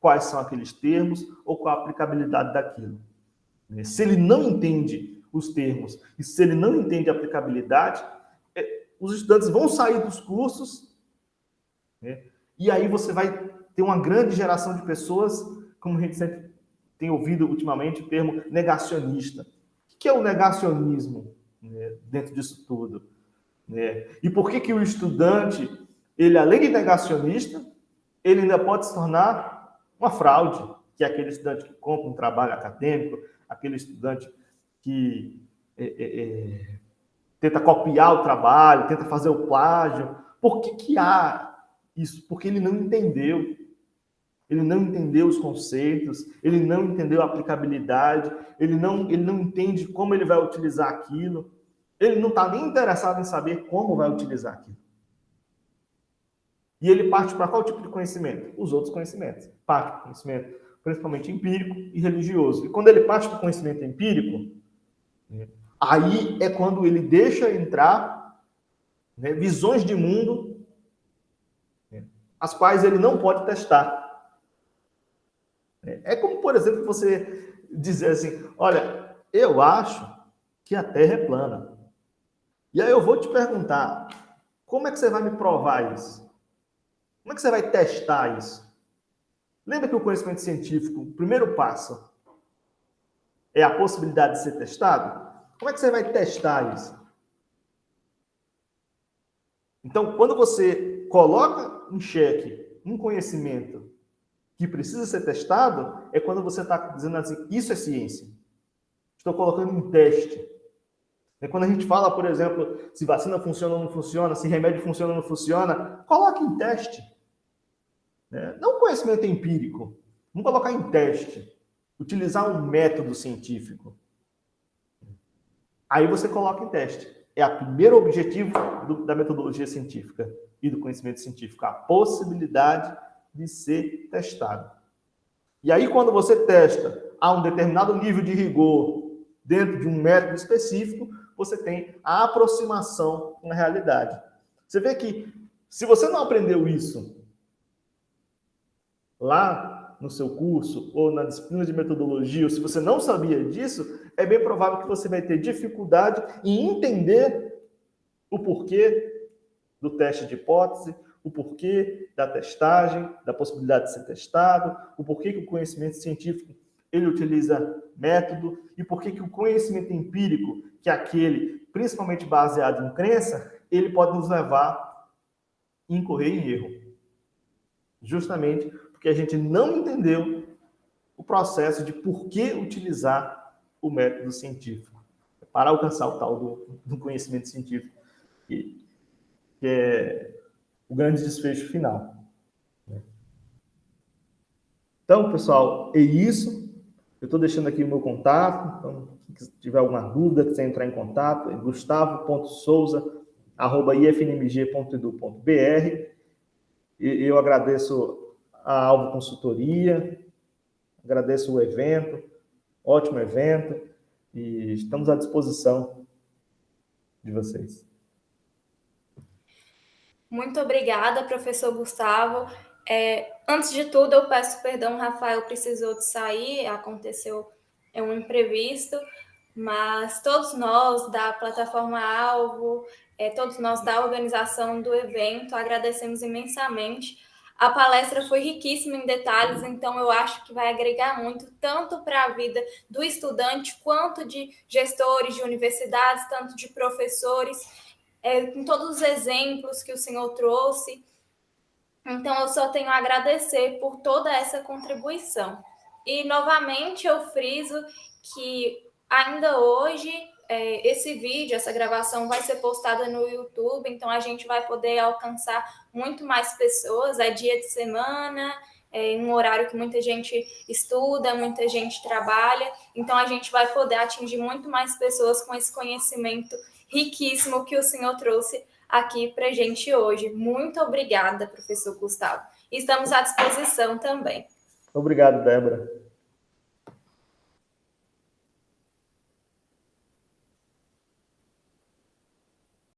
quais são aqueles termos ou qual a aplicabilidade daquilo. Se ele não entende os termos e se ele não entende a aplicabilidade, os estudantes vão sair dos cursos, né? E aí você vai ter uma grande geração de pessoas, como a gente sempre tem ouvido ultimamente o termo negacionista. O que é o negacionismo, né, dentro disso tudo? Né? E por que o estudante, ele além de negacionista, ele ainda pode se tornar uma fraude, que é aquele estudante que compra um trabalho acadêmico, aquele estudante que tenta copiar o trabalho, tenta fazer o plágio. Por que há isso? Porque ele não entendeu. Ele não entendeu os conceitos, ele não entendeu a aplicabilidade, ele não entende como ele vai utilizar aquilo. Ele não está nem interessado em saber como vai utilizar aquilo. E ele parte para qual tipo de conhecimento? Os outros conhecimentos. Parte para o conhecimento principalmente empírico e religioso. E quando ele parte para o conhecimento empírico, aí é quando ele deixa entrar, né, visões de mundo, né, as quais ele não pode testar. É como, por exemplo, você dizer assim, olha, eu acho que a Terra é plana. E aí eu vou te perguntar, como é que você vai me provar isso? Como é que você vai testar isso? Lembra que o conhecimento científico, o primeiro passo, é a possibilidade de ser testado? Como é que você vai testar isso? Então, quando você coloca em xeque um conhecimento que precisa ser testado, é quando você está dizendo assim, isso é ciência. Estou colocando em teste. É quando a gente fala, por exemplo, se vacina funciona ou não funciona, se remédio funciona ou não funciona, coloque em teste. Não conhecimento empírico. Vamos colocar em teste. Utilizar um método científico. Aí você coloca em teste. É o primeiro objetivo da metodologia científica e do conhecimento científico, a possibilidade de ser testado. E aí, quando você testa a um determinado nível de rigor dentro de um método específico, você tem a aproximação com a realidade. Você vê que, se você não aprendeu isso lá no seu curso ou na disciplina de metodologia, ou se você não sabia disso, é bem provável que você vai ter dificuldade em entender o porquê do teste de hipótese, o porquê da testagem, da possibilidade de ser testado, o porquê que o conhecimento científico ele utiliza método e porquê que o conhecimento empírico, que é aquele principalmente baseado em crença, ele pode nos levar a incorrer em erro. Justamente porque a gente não entendeu o processo de por que utilizar o método científico para alcançar o tal do conhecimento científico, que é o grande desfecho final. Então, pessoal, é isso. Eu estou deixando aqui o meu contato. Então, se tiver alguma dúvida, quiser entrar em contato, é gustavo.souza@ifnmg.edu.br. Eu agradeço a Alvo Consultoria, agradeço o evento, ótimo evento, e estamos à disposição de vocês. Muito obrigada, professor Gustavo. Antes de tudo, eu peço perdão, o Rafael precisou de sair, aconteceu um imprevisto, mas todos nós da plataforma Alvo, todos nós da organização do evento, agradecemos imensamente. A palestra foi riquíssima em detalhes, então eu acho que vai agregar muito, tanto para a vida do estudante, quanto de gestores de universidades, tanto de professores, com todos os exemplos que o senhor trouxe. Então, eu só tenho a agradecer por toda essa contribuição. E, novamente, eu friso que ainda hoje esse vídeo, essa gravação vai ser postada no YouTube, então a gente vai poder alcançar muito mais pessoas. É dia de semana, em um horário que muita gente estuda, muita gente trabalha, então a gente vai poder atingir muito mais pessoas com esse conhecimento riquíssimo que o senhor trouxe aqui para a gente hoje. Muito obrigada, professor Gustavo. Estamos à disposição também. Obrigado, Débora.